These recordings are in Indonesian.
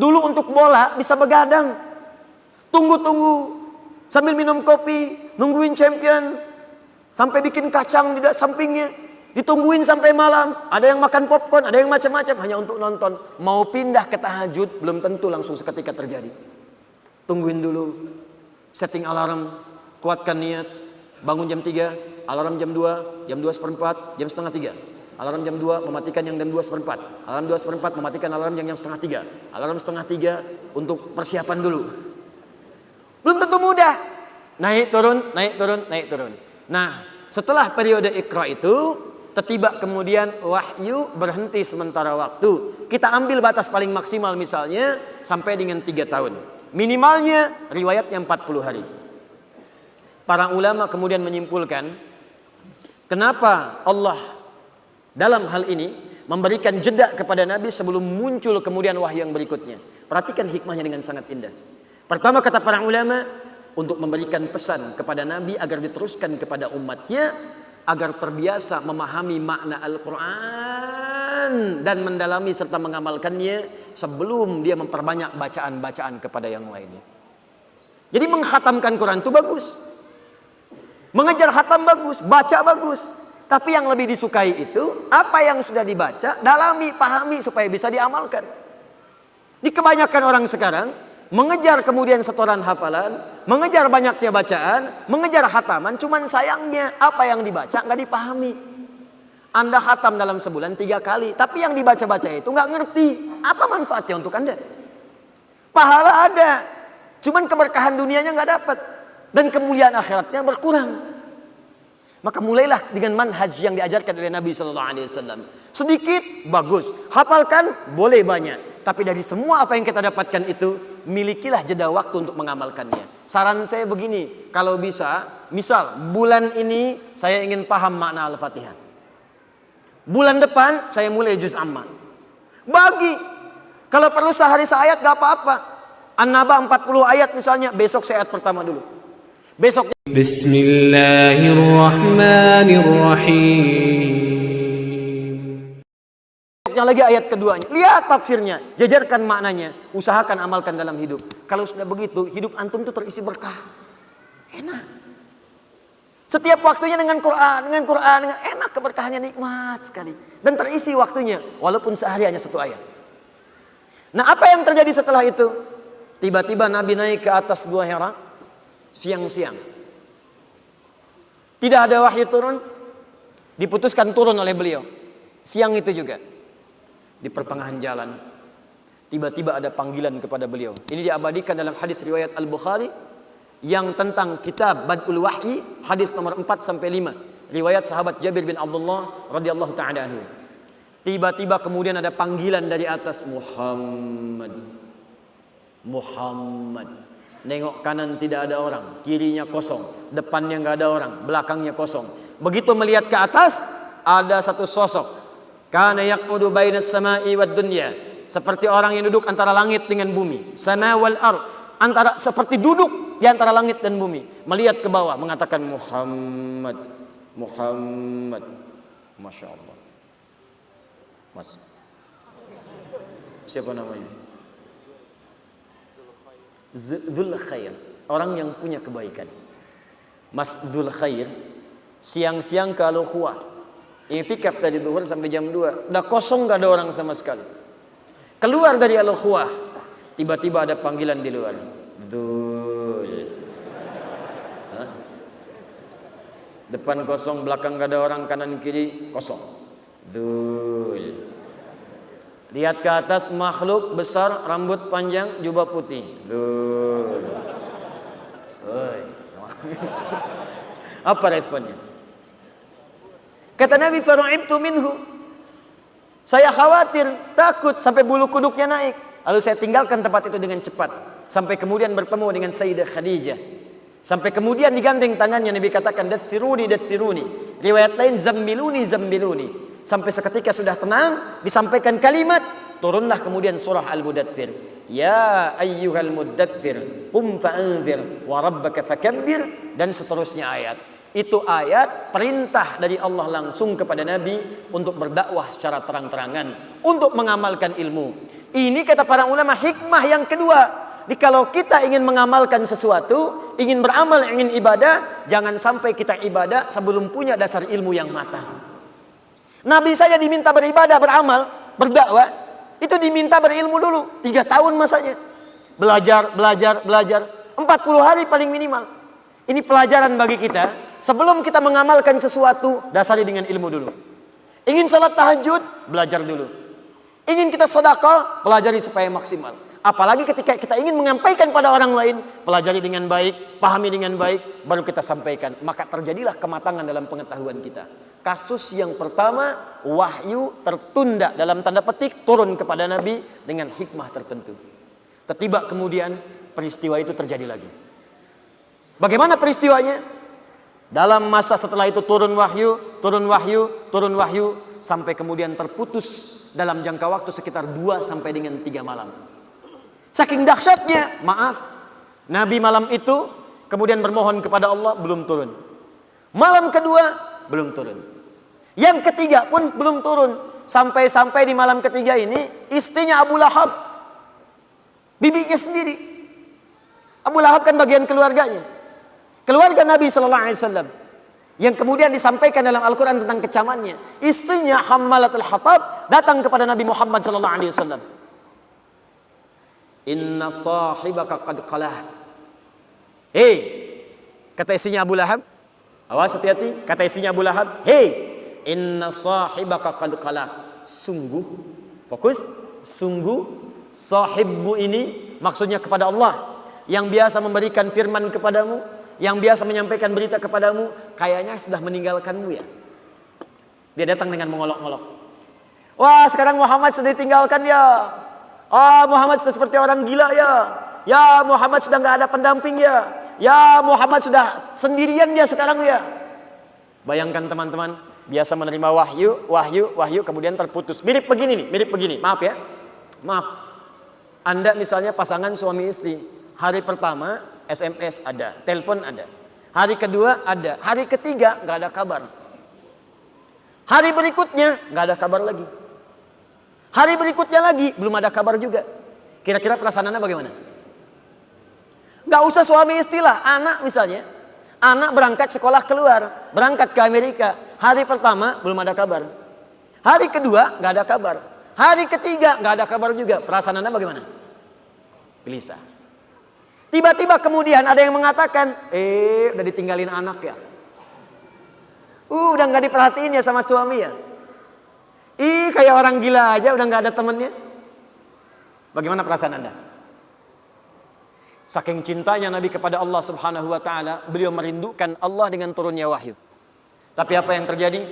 Dulu untuk bola bisa begadang. Tunggu-tunggu. Sambil minum kopi. Nungguin champion. Sampai bikin kacang di sampingnya. Ditungguin sampai malam. Ada yang makan popcorn, ada yang macam-macam. Hanya untuk nonton. Mau pindah ke tahajud, belum tentu langsung seketika terjadi. Tungguin dulu. Setting alarm. Kuatkan niat. Bangun jam 3. Alarm jam 2. Jam 2:04. Jam setengah 3. Alarm jam 2 mematikan yang jam 2:04. Alarm 2:04 mematikan alarm yang setengah 3. Alarm setengah 3 untuk persiapan dulu. Belum tentu mudah. Naik turun, naik turun, naik turun. Nah, setelah periode Iqra itu, tiba kemudian wahyu berhenti sementara waktu. Kita ambil batas paling maksimal misalnya sampai dengan 3 tahun. Minimalnya riwayatnya 40 hari. Para ulama kemudian menyimpulkan, kenapa Allah dalam hal ini memberikan jeda kepada Nabi sebelum muncul kemudian wahyu yang berikutnya. Perhatikan hikmahnya dengan sangat indah. Pertama kata para ulama, untuk memberikan pesan kepada Nabi agar diteruskan kepada umatnya, agar terbiasa memahami makna Al-Quran dan mendalami serta mengamalkannya sebelum dia memperbanyak bacaan-bacaan kepada yang lainnya. Jadi menghatamkan Quran itu bagus. Mengejar khatam bagus, baca bagus. Tapi yang lebih disukai itu, apa yang sudah dibaca, dalami, pahami supaya bisa diamalkan. Di kebanyakan orang sekarang, mengejar kemudian setoran hafalan, mengejar banyaknya bacaan, mengejar khataman, cuman sayangnya apa yang dibaca nggak dipahami. Anda khatam dalam sebulan 3 kali, tapi yang dibaca-baca itu nggak ngerti. Apa manfaatnya untuk Anda? Pahala ada, cuman keberkahan dunianya nggak dapat. Dan kemuliaan akhiratnya berkurang. Maka mulailah dengan manhaj yang diajarkan oleh Nabi SAW. Sedikit, bagus. Hafalkan, boleh banyak. Tapi dari semua apa yang kita dapatkan itu, milikilah jeda waktu untuk mengamalkannya. Saran saya begini, kalau bisa, misal bulan ini saya ingin paham makna Al-Fatihah. Bulan depan saya mulai juz amma. Bagi. Kalau perlu sehari seayat gak apa-apa. An-Naba 40 ayat misalnya, besok saya ayat pertama dulu. Besoknya Bismillahirrahmanirrahim. Besoknya lagi ayat keduanya. Lihat tafsirnya, jajarkan maknanya, usahakan amalkan dalam hidup. Kalau sudah begitu, hidup antum itu terisi berkah. Enak. Setiap waktunya dengan Quran, enak, keberkahannya nikmat sekali. Dan terisi waktunya, walaupun sehari hanya 1 ayat. Nah, apa yang terjadi setelah itu? Tiba-tiba Nabi naik ke atas Gua Hira. Siang-siang. Tidak ada wahyu turun. Diputuskan turun oleh beliau. Siang itu juga. Di pertengahan jalan. Tiba-tiba ada panggilan kepada beliau. Ini diabadikan dalam hadis riwayat Al-Bukhari. Yang tentang kitab Bad'ul Wahyi. Hadis nomor 4-5. Riwayat sahabat Jabir bin Abdullah radhiyallahu ta'ala anhu. Tiba-tiba kemudian ada panggilan dari atas. Muhammad. Nengok kanan tidak ada orang, kirinya kosong, depannya nggak ada orang, belakangnya kosong. Begitu melihat ke atas, ada satu sosok. Kana yaqudu bainas sama'i wad dunya, seperti orang yang duduk antara langit dengan bumi. Sama wal ard, antara seperti duduk di antara langit dan bumi. Melihat ke bawah, mengatakan Muhammad. Masya Allah. Mas, siapa namanya? Dzul Khair, orang yang punya kebaikan. Mas Dzul Khair siang-siang ke Al-Khuah, i'tikaf tadi zuhur sampai jam 2. Udah kosong, gak ada orang sama sekali. Keluar dari Al-Khuah, tiba-tiba ada panggilan di luar. Dzul. Depan kosong, belakang gak ada orang, kanan kiri kosong. Dzul. Lihat ke atas, makhluk besar, rambut panjang, jubah putih. Apa responnya? Kata Nabi, faru'ibtu minhu. Saya khawatir, takut sampai bulu kuduknya naik. Lalu saya tinggalkan tempat itu dengan cepat. Sampai kemudian bertemu dengan Sayyidah Khadijah. Sampai kemudian digandeng tangannya, Nabi katakan, dathiruni. Riwayat lain, zammiluni. Sampai seketika sudah tenang, disampaikan kalimat, turunlah kemudian surah Al-Mudaththir. Ya ayyuhal muddaththir, qum fa'anzir wa rabbaka fakabbir, dan seterusnya ayat. Itu ayat perintah dari Allah langsung kepada Nabi untuk berdakwah secara terang-terangan, untuk mengamalkan ilmu. Ini kata para ulama hikmah yang kedua. Jadi kalau kita ingin mengamalkan sesuatu, ingin beramal, ingin ibadah, jangan sampai kita ibadah sebelum punya dasar ilmu yang matang. Nabi saja diminta beribadah, beramal, berdakwah, itu diminta berilmu dulu. 3 tahun masanya. Belajar, 40 hari paling minimal. Ini pelajaran bagi kita. Sebelum kita mengamalkan sesuatu, dasari dengan ilmu dulu. Ingin salat tahajud, belajar dulu. Ingin kita sedekah, pelajari supaya maksimal. Apalagi ketika kita ingin menyampaikan pada orang lain, pelajari dengan baik, pahami dengan baik, baru kita sampaikan. Maka terjadilah kematangan dalam pengetahuan kita. Kasus yang pertama, wahyu tertunda dalam tanda petik turun kepada Nabi dengan hikmah tertentu. Tiba kemudian peristiwa itu terjadi lagi. Bagaimana peristiwanya? Dalam masa setelah itu turun wahyu, sampai kemudian terputus dalam jangka waktu sekitar 2 sampai dengan 3 malam. Saking dahsyatnya, Nabi malam itu kemudian bermohon kepada Allah, belum turun. Malam kedua, belum turun. Yang ketiga pun belum turun. Sampai di malam ketiga ini, istrinya Abu Lahab, bibinya sendiri. Abu Lahab kan bagian keluarganya. Keluarga Nabi SAW yang kemudian disampaikan dalam Al-Quran tentang kecamannya. Istrinya Hammalatul Hatab datang kepada Nabi Muhammad SAW. Inna sahibaka qad qalah. Hei, kata istrinya Abu Lahab. Awas, hati-hati. Kata istrinya Abu Lahab. Hei, inna sahibaka qad qalah. Sungguh, fokus. Sungguh, sahibmu ini maksudnya kepada Allah, yang biasa memberikan firman kepadamu, yang biasa menyampaikan berita kepadamu, kayaknya sudah meninggalkanmu ya. Dia datang dengan mengolok-olok. Wah, sekarang Muhammad sudah ditinggalkan ya. Muhammad sudah seperti orang gila ya. Ya, Muhammad sudah nggak ada pendamping ya. Ya, Muhammad sudah sendirian dia sekarang ya. Bayangkan teman-teman, biasa menerima wahyu, kemudian terputus. Mirip begini. Maaf ya. Maaf. Anda misalnya pasangan suami istri. Hari pertama SMS ada, telepon ada. Hari kedua ada, hari ketiga nggak ada kabar. Hari berikutnya nggak ada kabar lagi. Hari berikutnya lagi belum ada kabar juga. Kira-kira perasaan Anda bagaimana? Nggak usah suami istri lah, anak misalnya. Anak berangkat sekolah keluar, berangkat ke Amerika. Hari pertama belum ada kabar. Hari kedua nggak ada kabar. Hari ketiga nggak ada kabar juga. Perasaan Anda bagaimana? Gelisah. Tiba-tiba kemudian ada yang mengatakan, udah ditinggalin anak ya. Udah nggak diperhatiin ya sama suami ya. Kayak orang gila aja, udah nggak ada temennya. Bagaimana perasaan Anda? Saking cintanya Nabi kepada Allah Subhanahu wa taala, beliau merindukan Allah dengan turunnya wahyu. Tapi apa yang terjadi?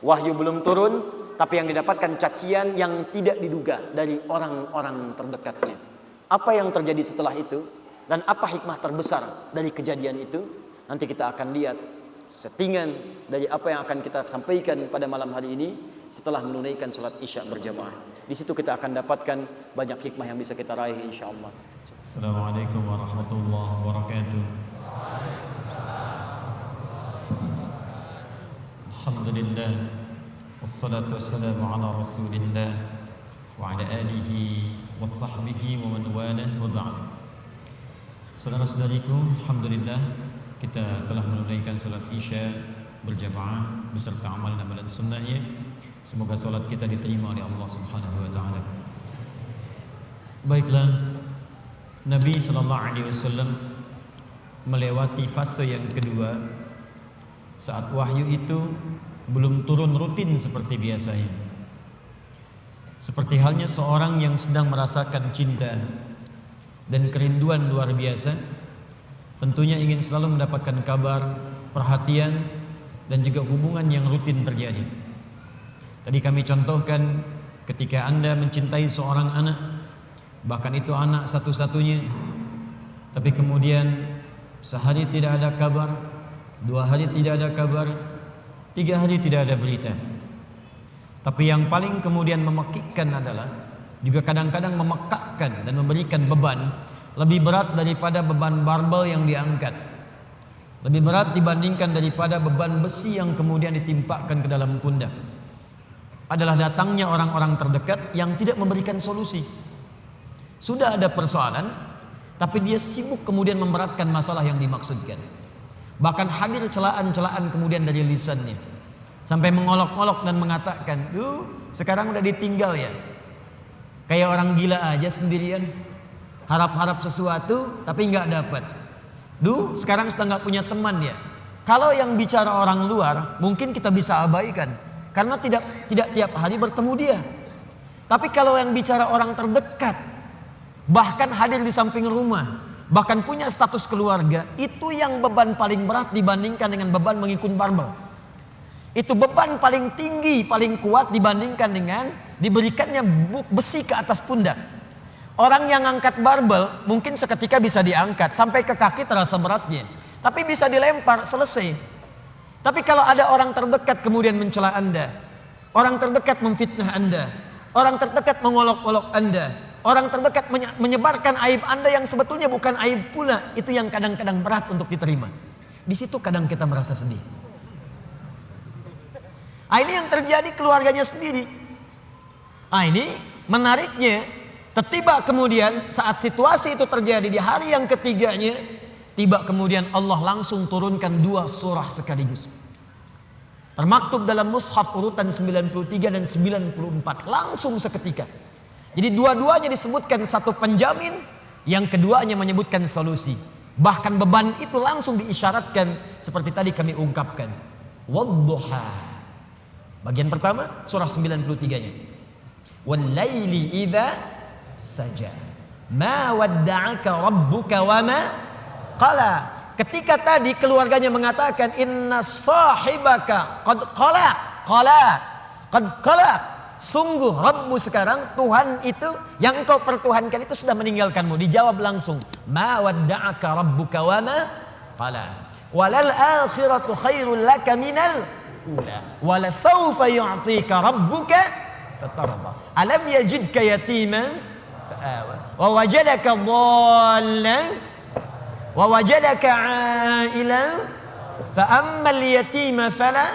Wahyu belum turun, tapi yang didapatkan cacian yang tidak diduga dari orang-orang terdekatnya. Apa yang terjadi setelah itu? Dan apa hikmah terbesar dari kejadian itu? Nanti kita akan lihat settingan dari apa yang akan kita sampaikan pada malam hari ini setelah menunaikan sholat isya berjamaah. Di situ kita akan dapatkan banyak hikmah yang bisa kita raih insyaallah. Assalamualaikum warahmatullahi wabarakatuh. Alhamdulillah, wassalatu wassalamu ala rasulillah wa ala alihi wa sahbihi wa man walah wa ba'd. Saudara-saudariku, alhamdulillah kita telah menunaikan salat isya berjamaah beserta amalan-amalan sunnahnya. Semoga salat kita diterima oleh Allah Subhanahu wa taala. Baiklah, Nabi sallallahu alaihi wasallam melewati fase yang kedua saat wahyu itu belum turun rutin seperti biasanya. Seperti halnya seorang yang sedang merasakan cinta dan kerinduan luar biasa, tentunya ingin selalu mendapatkan kabar, perhatian, dan juga hubungan yang rutin terjadi. Tadi kami contohkan ketika Anda mencintai seorang anak, bahkan itu anak satu-satunya, tapi kemudian sehari tidak ada kabar, 2 hari tidak ada kabar, 3 hari tidak ada berita. Tapi yang paling kemudian memekikkan adalah juga kadang-kadang memekakkan dan memberikan beban lebih berat daripada beban barbel yang diangkat. lebih berat dibandingkan daripada beban besi yang kemudian ditimpakan ke dalam pundak adalah datangnya orang-orang terdekat yang tidak memberikan solusi. Sudah ada persoalan, tapi dia sibuk kemudian memberatkan masalah yang dimaksudkan. Bahkan hadir celaan-celaan kemudian dari lisannya, sampai mengolok-olok dan mengatakan, sekarang udah ditinggal ya, kayak orang gila aja sendirian, harap-harap sesuatu tapi nggak dapat. Sekarang sudah nggak punya teman ya. Kalau yang bicara orang luar mungkin kita bisa abaikan, karena tidak tiap hari bertemu dia. Tapi kalau yang bicara orang terdekat, bahkan hadir di samping rumah, bahkan punya status keluarga, itu yang beban paling berat dibandingkan dengan beban mengikut barbel. Itu beban paling tinggi, paling kuat dibandingkan dengan diberikannya besi ke atas pundak. Orang yang angkat barbel mungkin seketika bisa diangkat, sampai ke kaki terasa beratnya, tapi bisa dilempar, selesai. Tapi kalau ada orang terdekat kemudian mencela Anda, orang terdekat memfitnah Anda, orang terdekat mengolok-olok Anda, orang terdekat menyebarkan aib Anda yang sebetulnya bukan aib pula, itu yang kadang-kadang berat untuk diterima. Di situ kadang kita merasa sedih. Ini yang terjadi keluarganya sendiri. Ini menariknya, tiba kemudian saat situasi itu terjadi di hari yang ketiganya, tiba kemudian Allah langsung turunkan 2 surah sekaligus. Termaktub dalam mushaf urutan 93 dan 94 langsung seketika. Jadi dua-duanya disebutkan satu penjamin, yang keduanya menyebutkan solusi. Bahkan beban itu langsung diisyaratkan seperti tadi kami ungkapkan. Wadduha. Bagian pertama surah 93-nya. Wallaili idza saja. Ma wadda'aka rabbuka wa ma qala. Ketika tadi keluarganya mengatakan inna sahibaka qad qalaq. Sungguh Rabbmu sekarang, Tuhan itu yang engkau pertuhankan itu sudah meninggalkanmu. Dijawab langsung, ma wadda'aka rabbuka wa ma qala. Walal akhiratu khairul laka minal ula. Wala sawfa yu'tika rabbuka fatarda. Alam yajidka yatiman fa'awa. Wa wajadaka dhallan wa wajadaka 'ailan fa ammal yatima fala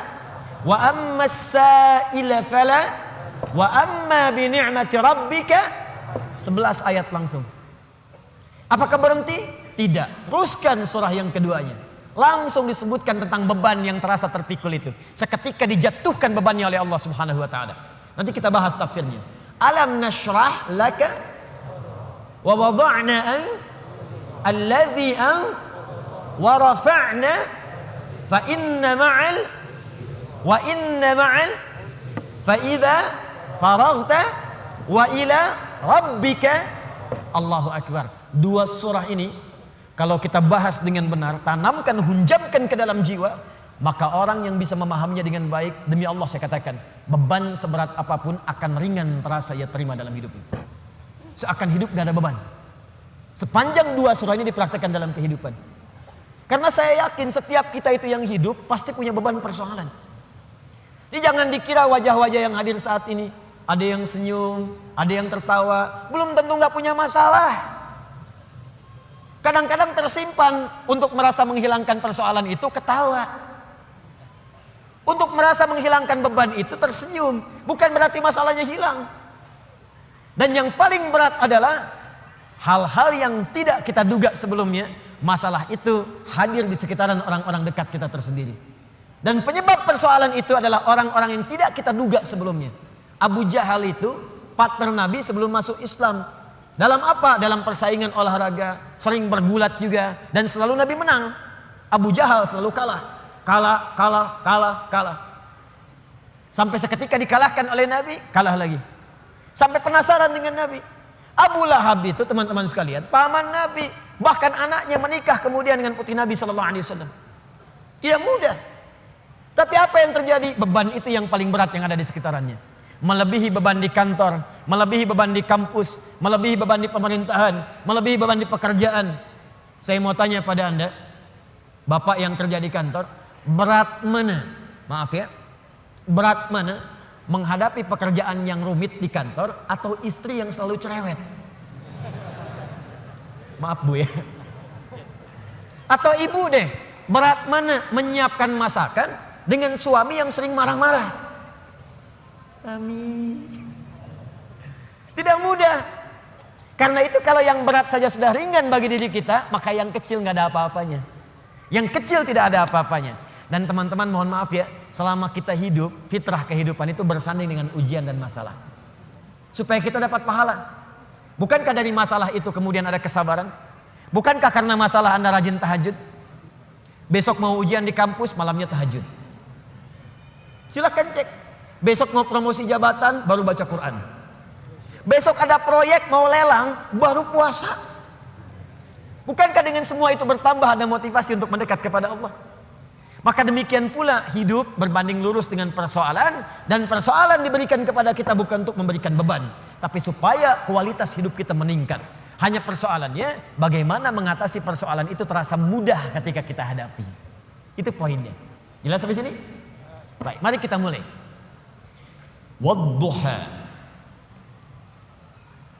wa ammas sa'ila fala wa amma bi ni'mati rabbika. 11 ayat langsung. Apakah berhenti? Tidak. Teruskan surah yang keduanya. Langsung disebutkan tentang beban yang terasa terpikul itu. Seketika dijatuhkan bebannya oleh Allah Subhanahu wa taala. Nanti kita bahas tafsirnya. Alam nashrah laka wa wada'na alladhi wa rafa'na fa inna ma'al fa idza faraghta wa ila rabbika. Allahu akbar. 2 surah ini kalau kita bahas dengan benar, tanamkan, hunjamkan ke dalam jiwa, maka orang yang bisa memahaminya dengan baik, demi Allah saya katakan, beban seberat apapun akan ringan terasa ia terima dalam hidup ini. Seakan hidup gak ada beban. Sepanjang 2 surah ini dipraktekkan dalam kehidupan. Karena saya yakin setiap kita itu yang hidup pasti punya beban persoalan. Jadi jangan dikira wajah-wajah yang hadir saat ini, ada yang senyum, ada yang tertawa, belum tentu gak punya masalah. Kadang-kadang tersimpan untuk merasa menghilangkan persoalan itu ketawa. Untuk merasa menghilangkan beban itu tersenyum. Bukan berarti masalahnya hilang. Dan yang paling berat adalah hal-hal yang tidak kita duga sebelumnya. Masalah itu hadir di sekitaran orang-orang dekat kita tersendiri. Dan penyebab persoalan itu adalah orang-orang yang tidak kita duga sebelumnya. Abu Jahal itu partner Nabi sebelum masuk Islam. Dalam apa? Dalam persaingan olahraga, sering bergulat juga, dan selalu Nabi menang. Abu Jahal selalu kalah. Kalah. Sampai seketika dikalahkan oleh Nabi, kalah lagi. Sampai penasaran dengan Nabi. Abu Lahab itu teman-teman sekalian, paman Nabi, bahkan anaknya menikah kemudian dengan putri Nabi SAW. Tidak mudah. Tapi apa yang terjadi? Beban itu yang paling berat yang ada di sekitarannya. Melebihi beban di kantor, melebihi beban di kampus, melebihi beban di pemerintahan, melebihi beban di pekerjaan. Saya mau tanya pada Anda, Bapak yang kerja di kantor, berat mana? Maaf ya, berat mana menghadapi pekerjaan yang rumit di kantor atau istri yang selalu cerewet? Maaf Bu ya. Atau ibu deh, berat mana menyiapkan masakan dengan suami yang sering marah-marah? Amin. Tidak mudah. Karena itu kalau yang berat saja sudah ringan bagi diri kita, maka yang kecil nggak ada apa-apanya. Yang kecil tidak ada apa-apanya. Dan teman-teman mohon maaf ya, selama kita hidup, fitrah kehidupan itu bersanding dengan ujian dan masalah. Supaya kita dapat pahala. Bukankah dari masalah itu kemudian ada kesabaran? Bukankah karena masalah Anda rajin tahajud? Besok mau ujian di kampus, malamnya tahajud. Silahkan cek. Besok mau promosi jabatan, baru baca Quran. Besok ada proyek mau lelang, baru puasa. Bukankah dengan semua itu bertambah ada motivasi untuk mendekat kepada Allah? Maka demikian pula hidup berbanding lurus dengan persoalan, dan persoalan diberikan kepada kita bukan untuk memberikan beban, tapi supaya kualitas hidup kita meningkat. Hanya persoalannya bagaimana mengatasi persoalan itu terasa mudah ketika kita hadapi. Itu poinnya. Jelas sampai sini? Baik, mari kita mulai. Wadduha.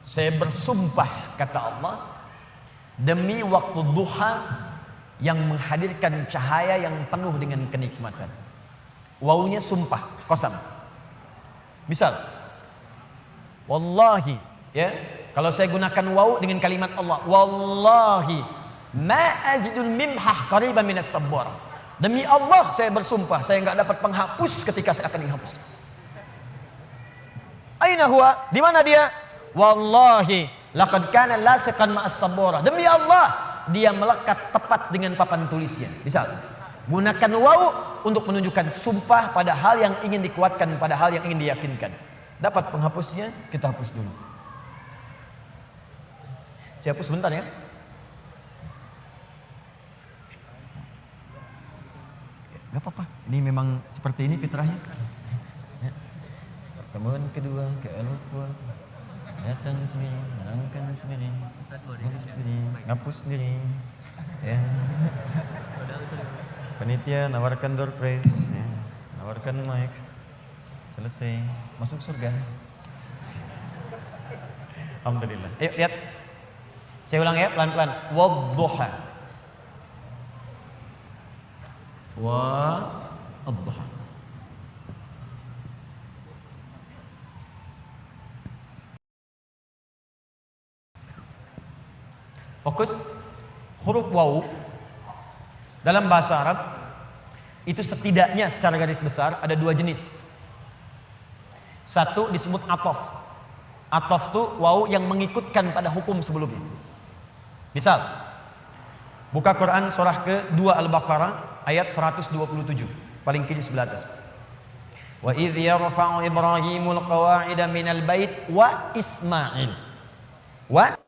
Saya bersumpah kata Allah demi waktu duha yang menghadirkan cahaya yang penuh dengan kenikmatan. Wawunya sumpah, qasam. Misal, wallahi, ya, kalau saya gunakan waw dengan kalimat Allah, wallahi ma ajidul mimhah qariban minas sabbar. Demi Allah saya bersumpah, saya enggak dapat penghapus ketika saya akan menghapus. Aina huwa? Di mana dia? Wallahi laqad kana lasiqan ma'as sabara. Demi Allah dia melekat tepat dengan papan tulisnya. Misal, gunakan waw untuk menunjukkan sumpah pada hal yang ingin dikuatkan, pada hal yang ingin diyakinkan. Dapat penghapusnya, kita hapus dulu. Saya hapus sebentar ya. Gak apa-apa, ini memang seperti ini fitrahnya. Ya. Pertemuan kedua ke Eropa, datang sini, menangkan sendiri, ngapus sendiri. Ya. Panitia nawarkan door prize, ya. Nawarkan mic, selesai, masuk surga. Alhamdulillah. Ayo lihat, saya ulang ya pelan-pelan. Wadduha. Wadduha. Fokus. Huruf waw dalam bahasa Arab itu setidaknya secara garis besar ada dua jenis. Satu disebut atof. Atof itu waw yang mengikutkan pada hukum sebelumnya. Misal, buka Quran surah ke-2 Al-Baqarah ayat 127, paling kiri sebelah atas. Wa idh yarfa'u Ibrahimul qawa'ida minal bait wa Ismail. Wa